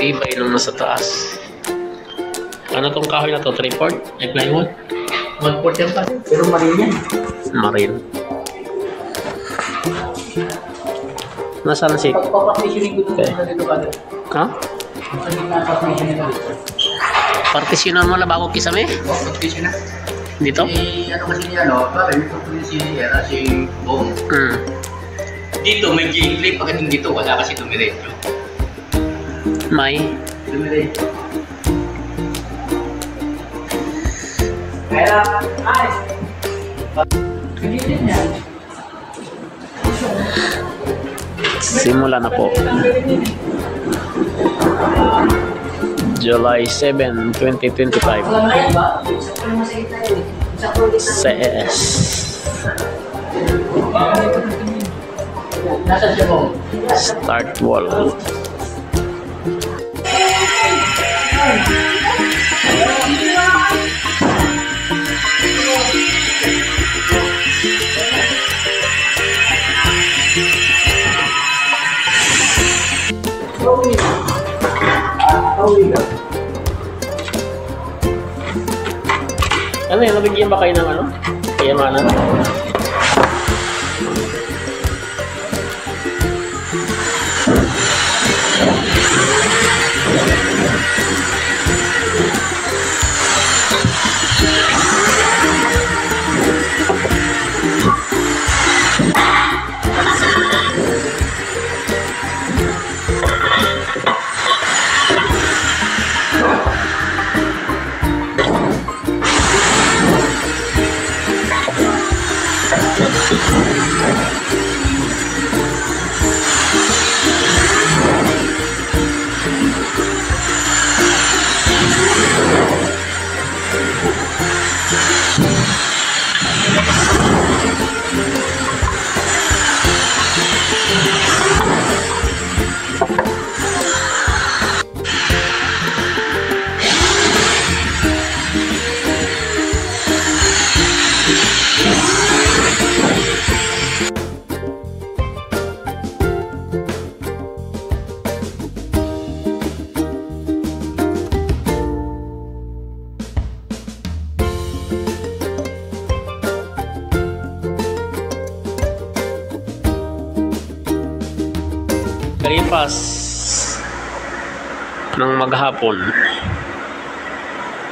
tibay nung nasa taas. Ano tong kahoy na to? 3/4? Ay plywood? 1/4 yan pa. Pero maril yan. Maril. Nasaan si... Pagpapartitioning ko dito sa dito ka. Ha? Sa gitna partitioning ko dito. Partisyonan mo na bago kisame? Partition na. Dito? Ano kasi niya, no? Bakit ito si Bong. Dito may J-clip, pagdating dito wala kasi dumiretso. May? Dumiretso. Kaya, ay! Ganyan yan. Simula na po. July 7, 2025. CES. Start wall. Ano yan? Nabigyan ba kayo ng ano? Kayamanan? Kalipas ng maghapon,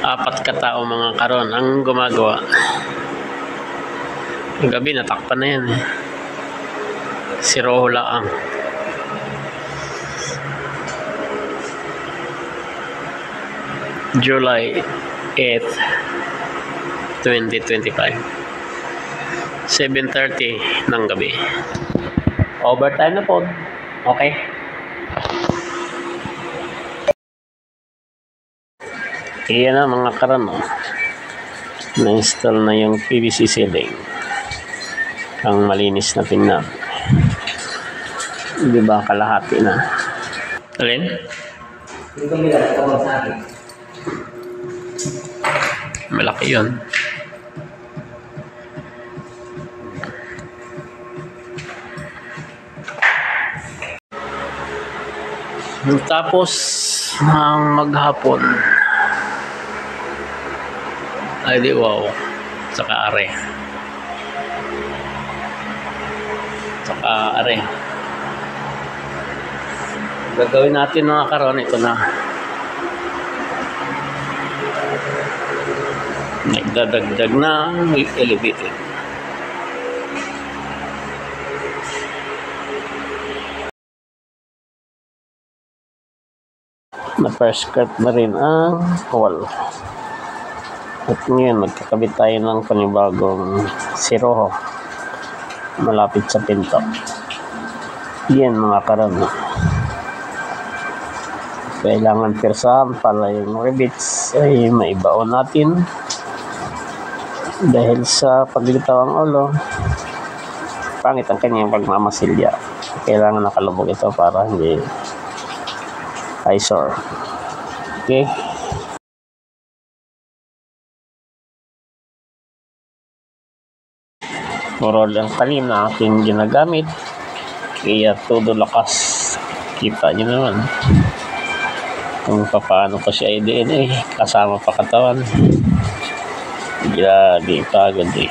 4 katao mga karon ang gumagawa. Ang gabi natakpan na yan eh. Si Roho laang. July 8, 2025. 7:30 ng gabi. Overtime na po. Okay. Iyan na mga karan, no? Na-install na yung PVC ceiling. Ang malinis na tingnan. Di ba kalahati na? Alin? Malaki yun. Tapos ang maghapon ay di wow, saka are gagawin natin mga karon. Ito na, nagdadagdag na elevated. Na-first cut na rin ang wall. At ngayon, magkakabit tayo ng panibagong siroho malapit sa pinto. Yan mga karan. Kailangan persahan para yung rivets ay maibaon natin. Dahil sa paglitaw ang ulo, pangit ang kanyang pagmamasilya. Kailangan nakalubog ito para hindi eyesore. Okay. Puro lang talim na aking ginagamit. Kaya todo lakas. Kita nyo naman. Kung paano pa siya i-DNA, kasama pa katawan. Grabe, pagod eh.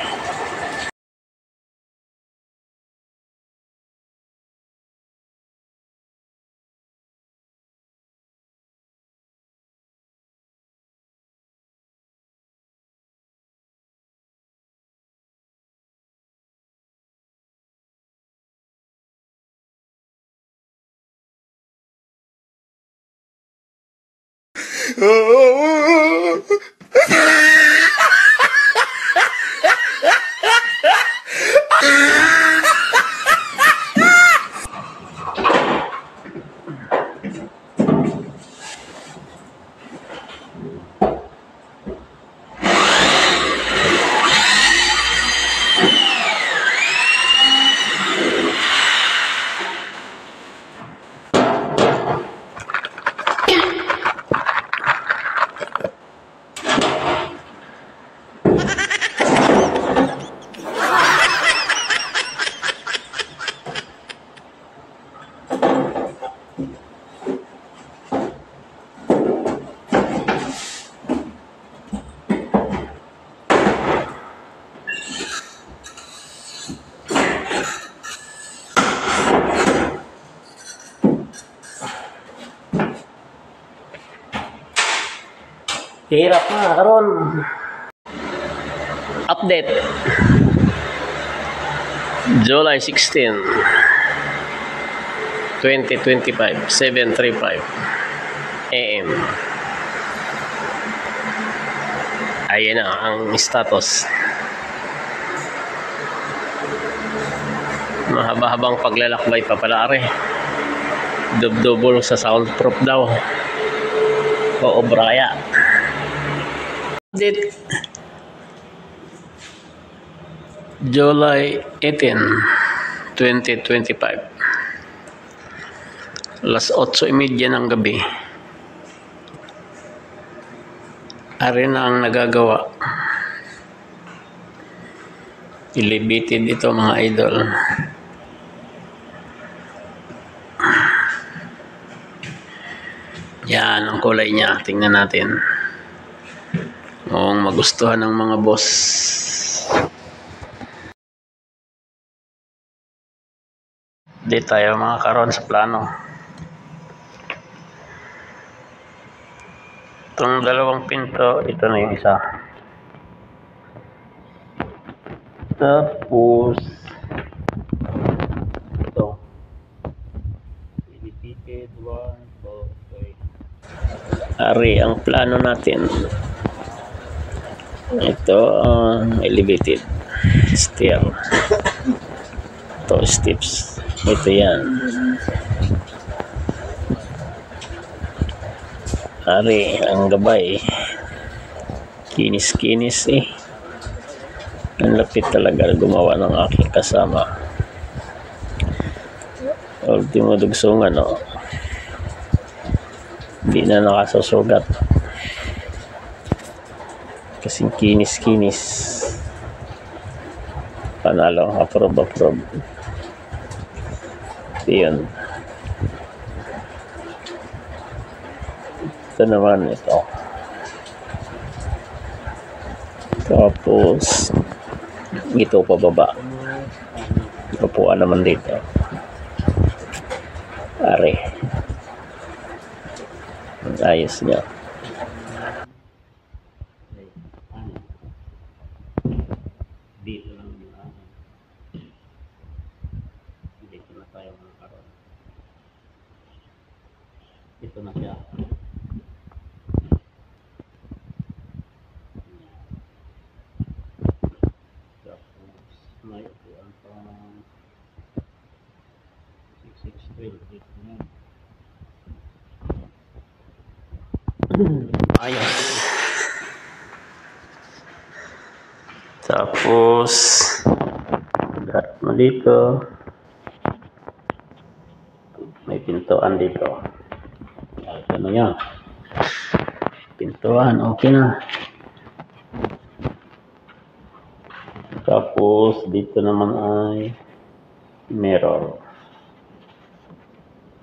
Hirap na, karon. Update. July 16, 2025, 7:35 AM. Ayan na ang status. Mahaba-habang paglalakbay pa pala are. Dub-double sa soundproof daw. O obraya. Update. July 18, 2025. Alas 8:30 ng gabi. Ari na ang nagagawa. Elevated ito mga idol. Yan ang kulay niya. Tingnan natin. Kung magustuhan ng mga boss. Di tayo mga karon sa plano. Itong dalawang pinto, ito na yung isa. Tapos ito. Elevated 1, 2, 3. Ari ang plano natin. Ito elevated stair. Ito steps. Ito yan. Ari ang gabay. Kinis-kinis eh. Ang lapit talaga gumawa ng aking kasama. Ultimo dugsungan no. Hindi na nakasusugat. Kasing kinis-kinis. Panalo, approve. Yun. Ito naman ito. Tapos ito pababa. Papuan naman dito. Are. Ayos niya. Dito lang dito na tayo mga karon. Ito na siya. Tapos may upuan pang 663 dito na. Ayos. Tapos gat mo dito. May pintuan dito. Ito na yan. Pintuan, okay na. Tapos dito naman ay mirror.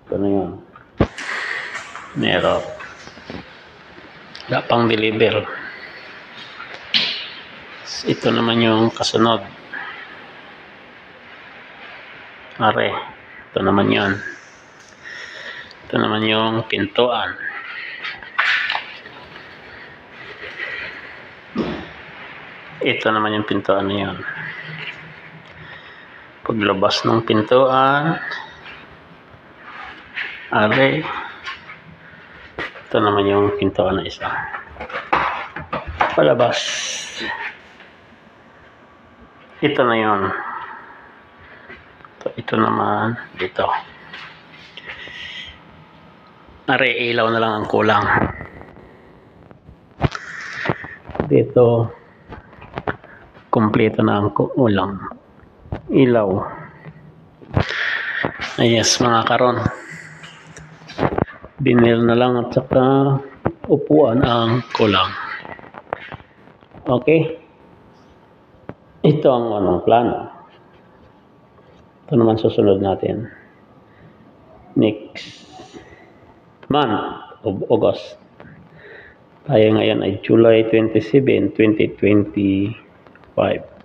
Ito na yan. Mirror. Wala pang deliver. Ito naman yung kasunod. Are, ito naman yun. Ito naman yung pintuan. Ito naman yung pintuan na yun. Paglabas ng pintuan, are, ito naman yung pintuan na isa. Palabas. Ito na yun. Ito naman dito. Are, ilaw na lang ang kulang. Dito, kompleto na ang kulang. Ilaw. Yes, mga karon. Binil na lang at saka upuan ang kulang. Okay? Ito ang anong plano. Ito naman susunod natin. Next month of August. Tayo ngayon ay July 27, 2025.